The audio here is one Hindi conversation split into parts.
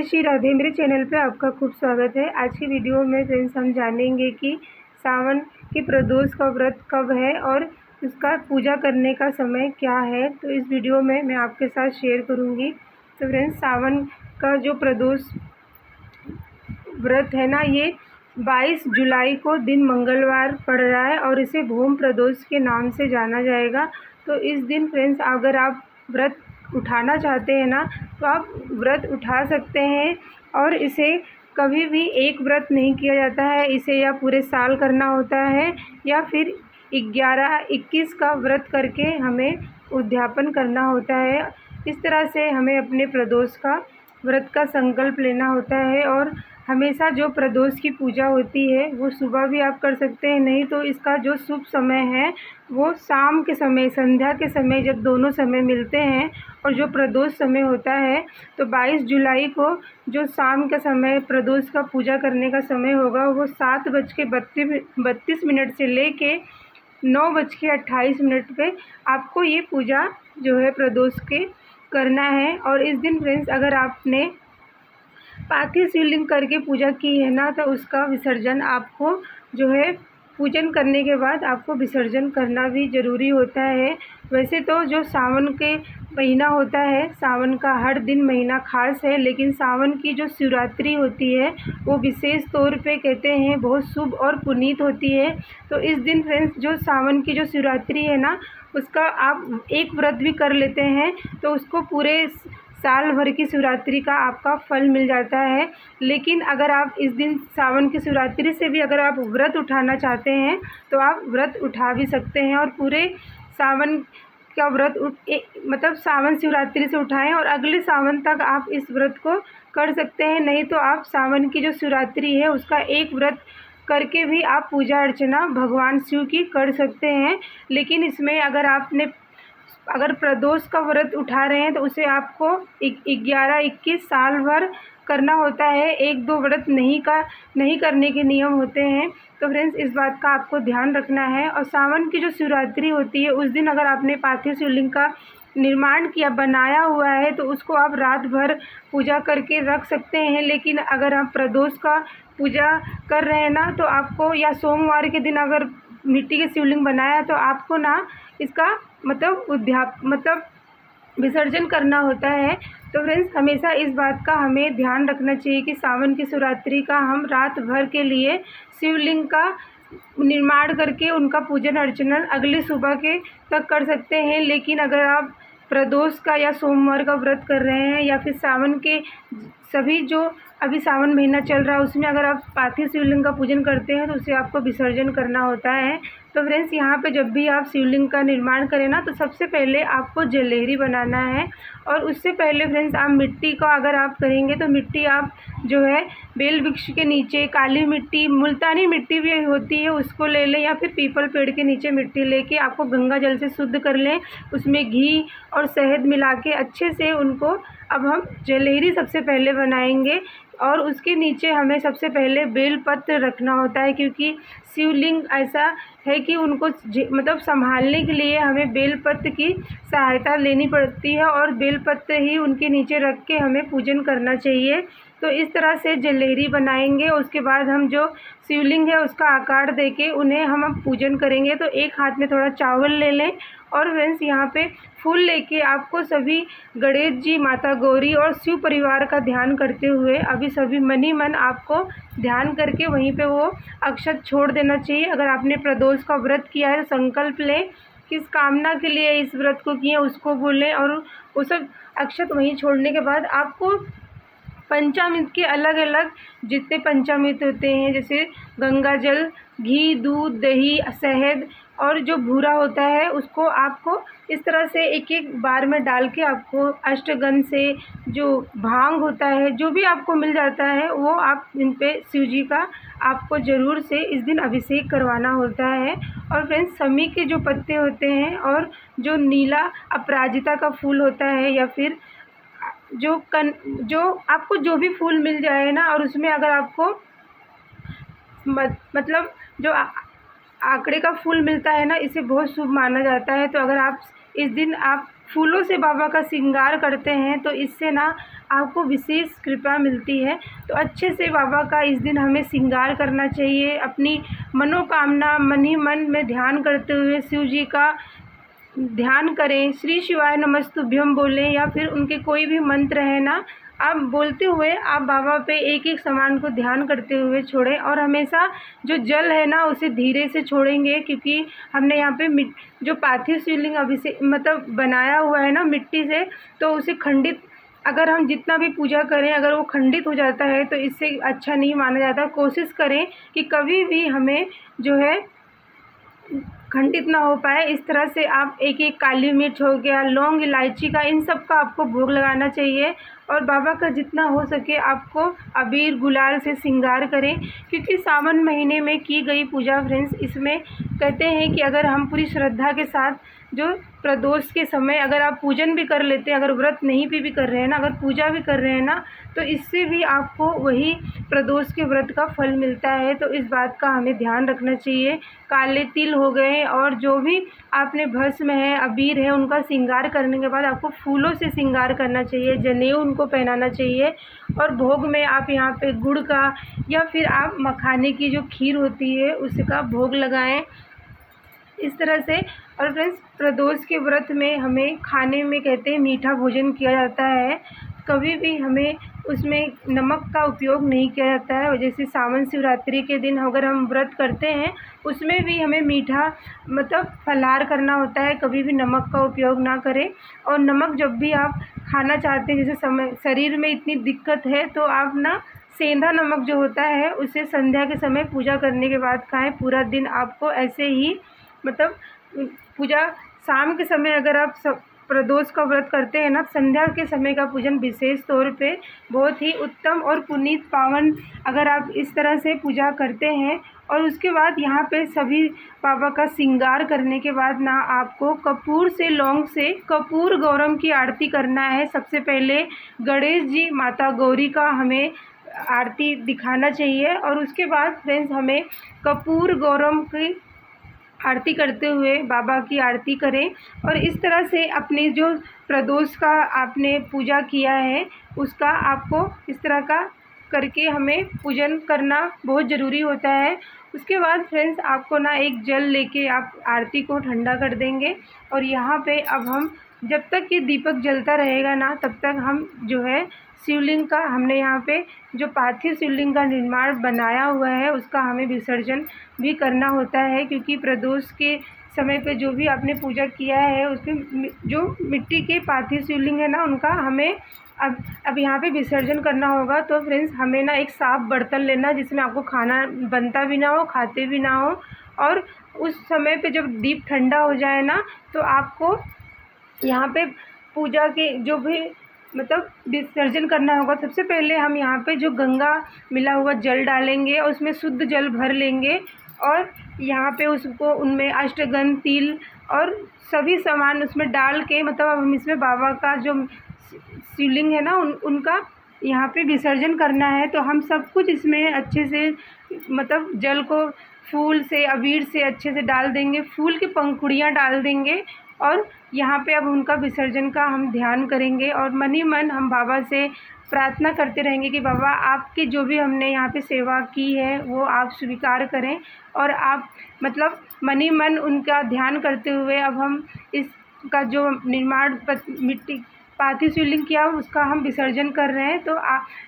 श्री राधे। मेरे चैनल पे आपका खूब स्वागत है। आज की वीडियो में फ्रेंड्स हम जानेंगे कि सावन के प्रदोष का व्रत कब है और उसका पूजा करने का समय क्या है। तो इस वीडियो में मैं आपके साथ शेयर करूंगी। तो फ्रेंड्स, सावन का जो प्रदोष व्रत है ना, ये 22 जुलाई को दिन मंगलवार पड़ रहा है और इसे भूम प्रदोष के नाम से जाना जाएगा। तो इस दिन फ्रेंड्स, अगर आप व्रत उठाना चाहते हैं ना, तो आप व्रत उठा सकते हैं। और इसे कभी भी एक व्रत नहीं किया जाता है, इसे या पूरे साल करना होता है या फिर 11-21 का व्रत करके हमें उद्यापन करना होता है। इस तरह से हमें अपने प्रदोष का व्रत का संकल्प लेना होता है। और हमेशा जो प्रदोष की पूजा होती है वो सुबह भी आप कर सकते हैं, नहीं तो इसका जो शुभ समय है वो शाम के समय, संध्या के समय, जब दोनों समय मिलते हैं और जो प्रदोष समय होता है, तो 22 जुलाई को जो शाम का समय प्रदोष का पूजा करने का समय होगा वो 7:32 से लेके 9:28 पे आपको ये पूजा जो है प्रदोष के करना है। और इस दिन फ्रेंड्स, अगर आपने पार्थिव शिवलिंग करके पूजा की है ना, तो उसका विसर्जन आपको जो है पूजन करने के बाद आपको विसर्जन करना भी ज़रूरी होता है। वैसे तो जो सावन के महीना होता है, सावन का हर दिन महीना खास है, लेकिन सावन की जो शिवरात्रि होती है वो विशेष तौर पे कहते हैं बहुत शुभ और पुनीत होती है। तो इस दिन फ्रेंड्स, जो सावन की जो शिवरात्रि है ना, उसका आप एक व्रत भी कर लेते हैं तो उसको पूरे साल भर की शिवरात्रि का आपका फल मिल जाता है। लेकिन अगर आप इस दिन सावन की शिवरात्रि से भी अगर आप व्रत उठाना चाहते हैं तो आप व्रत उठा भी सकते हैं और पूरे सावन का व्रत मतलब सावन शिवरात्रि से उठाएं और अगले सावन तक आप इस व्रत को कर सकते हैं। नहीं तो आप सावन की जो शिवरात्रि है उसका एक व्रत करके भी आप पूजा अर्चना भगवान शिव की कर सकते हैं। लेकिन इसमें अगर प्रदोष का व्रत उठा रहे हैं तो उसे आपको 11-21 साल भर करना होता है। 1-2 व्रत नहीं करने के नियम होते हैं। तो फ्रेंड्स, इस बात का आपको ध्यान रखना है। और सावन की जो शिवरात्रि होती है उस दिन अगर आपने पार्थिव शिवलिंग का निर्माण किया, बनाया हुआ है, तो उसको आप रात भर पूजा करके रख सकते हैं। लेकिन अगर आप प्रदोष का पूजा कर रहे हैं ना, तो आपको, या सोमवार के दिन अगर मिट्टी के शिवलिंग बनाया तो आपको ना इसका मतलब विसर्जन करना होता है। तो फ्रेंड्स, हमेशा इस बात का हमें ध्यान रखना चाहिए कि सावन की शिवरात्रि का हम रात भर के लिए शिवलिंग का निर्माण करके उनका पूजन अर्चना अगली सुबह के तक कर सकते हैं। लेकिन अगर आप प्रदोष का या सोमवार का व्रत कर रहे हैं या फिर सावन के सभी जो अभी सावन महीना चल रहा है उसमें अगर आप पार्थिव शिवलिंग का पूजन करते हैं तो उसे आपको विसर्जन करना होता है। तो फ्रेंड्स, यहाँ पे जब भी आप शिवलिंग का निर्माण करें ना, तो सबसे पहले आपको जलेहरी बनाना है। और उससे पहले फ्रेंड्स, आप मिट्टी का अगर आप करेंगे तो मिट्टी आप जो है बेल वृक्ष के नीचे, काली मिट्टी, मुल्तानी मिट्टी भी होती है, उसको ले लें, या फिर पीपल पेड़ के नीचे मिट्टी लेके आपको गंगा जल से शुद्ध कर लें। उसमें घी और शहद मिला के अच्छे से उनको अब हम जलेहरी सबसे पहले बनाएंगे। और उसके नीचे हमें सबसे पहले बेलपत्र रखना होता है, क्योंकि शिवलिंग ऐसा है कि उनको मतलब संभालने के लिए हमें बेलपत्र की सहायता लेनी पड़ती है और बेलपत्र ही उनके नीचे रख के हमें पूजन करना चाहिए। तो इस तरह से जलेहरी बनाएंगे। उसके बाद हम जो शिवलिंग है उसका आकार देके उन्हें हम पूजन करेंगे। तो एक हाथ में थोड़ा चावल ले लें और फ्रेंड्स, यहाँ पे फूल लेके आपको सभी गणेश जी, माता गौरी और शिव परिवार का ध्यान करते हुए अभी सभी मनी मन आपको ध्यान करके वहीं पे वो अक्षत छोड़ देना चाहिए। अगर आपने प्रदोष का व्रत किया है तो संकल्प लें, किस कामना के लिए इस व्रत को किए उसको बोलें और वो सब अक्षत वहीं छोड़ने के बाद आपको पंचामृत के अलग अलग जितने पंचामृत होते हैं, जैसे गंगा जल, घी, दूध, दही, शहद और जो भूरा होता है, उसको आपको इस तरह से एक एक बार में डाल के आपको अष्टगंध से, जो भांग होता है, जो भी आपको मिल जाता है, वो आप इन पे शिव जी का आपको ज़रूर से इस दिन अभिषेक करवाना होता है। और फ्रेंड्स, समी के जो पत्ते होते हैं और जो नीला अपराजिता का फूल होता है, या फिर जो आपको जो भी फूल मिल जाए ना, और उसमें अगर आपको मतलब जो आंकड़े का फूल मिलता है ना, इसे बहुत शुभ माना जाता है। तो अगर आप इस दिन आप फूलों से बाबा का श्रृंगार करते हैं तो इससे ना आपको विशेष कृपा मिलती है। तो अच्छे से बाबा का इस दिन हमें श्रृंगार करना चाहिए, अपनी मनोकामना मन ही मन में ध्यान करते हुए शिव जी का ध्यान करें, श्री शिवाय नमस्तुभ्यम बोलें, या फिर उनके कोई भी मंत्र है ना, आप बोलते हुए आप बाबा पे एक एक सामान को ध्यान करते हुए छोड़ें। और हमेशा जो जल है ना उसे धीरे से छोड़ेंगे, क्योंकि हमने यहाँ पे जो पार्थिव शिवलिंग अभिषेक मतलब बनाया हुआ है ना मिट्टी से, तो उसे खंडित अगर हम जितना भी पूजा करें अगर वो खंडित हो जाता है तो इससे अच्छा नहीं माना जाता। कोशिश करें कि कभी भी हमें जो है खंडित ना हो पाए। इस तरह से आप एक एक काली मिर्च हो गया, लौंग, इलायची का, इन सब का आपको भोग लगाना चाहिए। और बाबा का जितना हो सके आपको अबीर गुलाल से श्रृंगार करें, क्योंकि सावन महीने में की गई पूजा फ्रेंड्स, इसमें कहते हैं कि अगर हम पूरी श्रद्धा के साथ जो प्रदोष के समय अगर आप पूजन भी कर लेते हैं, अगर व्रत नहीं भी कर रहे हैं ना, अगर पूजा भी कर रहे हैं ना, तो इससे भी आपको वही प्रदोष के व्रत का फल मिलता है। तो इस बात का हमें ध्यान रखना चाहिए। काले तिल हो गए और जो भी आपने भस्म है, अबीर है, उनका श्रृंगार करने के बाद आपको फूलों से श्रृंगार करना चाहिए, जनेऊ उनको पहनाना चाहिए। और भोग में आप यहाँ पे गुड़ का या फिर आप मखाने की जो खीर होती है उसका भोग लगाएं, इस तरह से। और फ्रेंड्स, प्रदोष के व्रत में हमें खाने में कहते हैं मीठा भोजन किया जाता है, कभी भी हमें उसमें नमक का उपयोग नहीं किया जाता है। जैसे सावन शिवरात्रि के दिन अगर हम व्रत करते हैं उसमें भी हमें मीठा मतलब फलाहार करना होता है, कभी भी नमक का उपयोग ना करें। और नमक जब भी आप खाना चाहते हैं, जैसे समय शरीर में इतनी दिक्कत है, तो आप ना सेंधा नमक जो होता है उसे संध्या के समय पूजा करने के बाद खाएं। पूरा दिन आपको ऐसे ही मतलब पूजा शाम के समय अगर आप प्रदोष का व्रत करते हैं ना, संध्या के समय का पूजन विशेष तौर पे बहुत ही उत्तम और पुनीत पावन अगर आप इस तरह से पूजा करते हैं। और उसके बाद यहाँ पे सभी बाबा का श्रृंगार करने के बाद ना आपको कपूर से, लौंग से कपूर गौरम की आरती करना है। सबसे पहले गणेश जी, माता गौरी का हमें आरती दिखाना चाहिए, और उसके बाद फ्रेंड्स हमें कपूर गौरम की आरती करते हुए बाबा की आरती करें। और इस तरह से अपने जो प्रदोष का आपने पूजा किया है उसका आपको इस तरह का करके हमें पूजन करना बहुत ज़रूरी होता है। उसके बाद फ्रेंड्स आपको ना एक जल लेके आप आरती को ठंडा कर देंगे, और यहाँ पे अब हम जब तक ये दीपक जलता रहेगा ना तब तक हम जो है शिवलिंग का, हमने यहाँ पे जो पार्थिव शिवलिंग का निर्माण बनाया हुआ है उसका हमें विसर्जन भी करना होता है, क्योंकि प्रदोष के समय पे जो भी आपने पूजा किया है उसमें जो मिट्टी के पार्थिव शिवलिंग है ना उनका हमें अब यहाँ पे विसर्जन करना होगा। तो फ्रेंड्स हमें ना एक साफ़ बर्तन लेना जिसमें आपको खाना बनता भी ना हो, खाते भी ना हो, और उस समय पे जब दीप ठंडा हो जाए ना तो आपको यहाँ पे पूजा के जो भी मतलब विसर्जन करना होगा। सबसे पहले हम यहाँ पे जो गंगा मिला हुआ जल डालेंगे और उसमें शुद्ध जल भर लेंगे, और यहाँ पे उसको उनमें अष्टगंध, तिल और सभी सामान उसमें डाल के मतलब हम इसमें बाबा का जो शिवलिंग है ना उनका यहाँ पे विसर्जन करना है। तो हम सब कुछ इसमें अच्छे से मतलब जल को फूल से, अबीर से अच्छे से डाल देंगे, फूल की पंखुड़ियाँ डाल देंगे, और यहाँ पे अब उनका विसर्जन का हम ध्यान करेंगे। और मन ही मन हम बाबा से प्रार्थना करते रहेंगे कि बाबा आपकी जो भी हमने यहाँ पे सेवा की है वो आप स्वीकार करें, और आप मतलब मन ही मन उनका ध्यान करते हुए अब हम इसका जो निर्माण मिट्टी पार्थिव शिवलिंग किया उसका हम विसर्जन कर रहे हैं। तो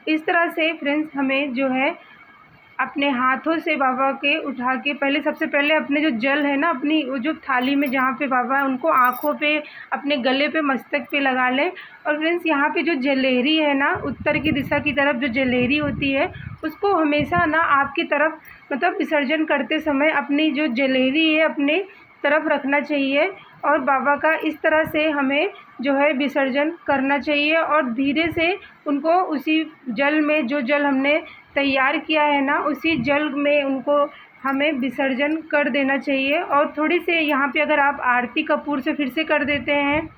इस तरह से फ्रेंड्स हमें जो है अपने हाथों से बाबा के उठा के पहले सबसे पहले अपने जो जल है ना अपनी वो जो थाली में जहाँ पे बाबा है उनको आँखों पे, अपने गले पे, मस्तक पे लगा लें। और फ्रेंड्स यहाँ पे जो जलेहरी है ना उत्तर की दिशा की तरफ जो जलेहरी होती है उसको हमेशा ना आपकी तरफ मतलब विसर्जन करते समय अपनी जो जलेहरी है अपने तरफ रखना चाहिए, और बाबा का इस तरह से हमें जो है विसर्जन करना चाहिए। और धीरे से उनको उसी जल में जो जल हमने तैयार किया है ना उसी जल में उनको हमें विसर्जन कर देना चाहिए। और थोड़ी से यहाँ पे अगर आप आरती कपूर से फिर से कर देते हैं,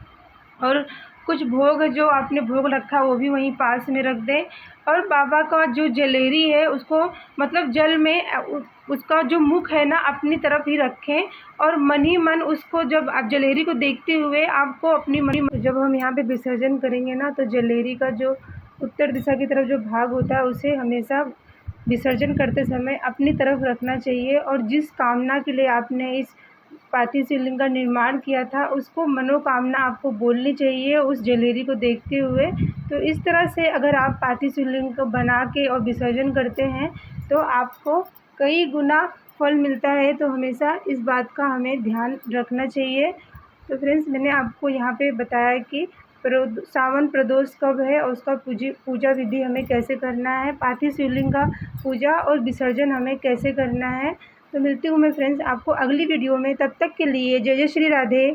और कुछ भोग जो आपने भोग रखा वो भी वहीं पास में रख दें, और बाबा का जो जलेहरी है उसको मतलब जल में उसका जो मुख है ना अपनी तरफ ही रखें, और मन ही मन उसको जब आप जलेहरी को देखते हुए आपको अपनी मन, जब हम यहाँ पे विसर्जन करेंगे ना तो जलेहरी का जो उत्तर दिशा की तरफ जो भाग होता है उसे हमेशा विसर्जन करते समय अपनी तरफ रखना चाहिए। और जिस कामना के लिए आपने इस पार्थी शिवलिंग का निर्माण किया था उसको मनोकामना आपको बोलनी चाहिए उस जलेरी को देखते हुए। तो इस तरह से अगर आप पार्थी शिवलिंग को बना के और विसर्जन करते हैं तो आपको कई गुना फल मिलता है। तो हमेशा इस बात का हमें ध्यान रखना चाहिए। तो फ्रेंड्स, मैंने आपको यहाँ पे बताया कि सावन प्रदोष कब है और उसका पूजा विधि हमें कैसे करना है, पार्थी शिवलिंग का पूजा और विसर्जन हमें कैसे करना है। तो मिलती हूँ मैं फ्रेंड्स आपको अगली वीडियो में, तब तक के लिए जय जय श्री राधे।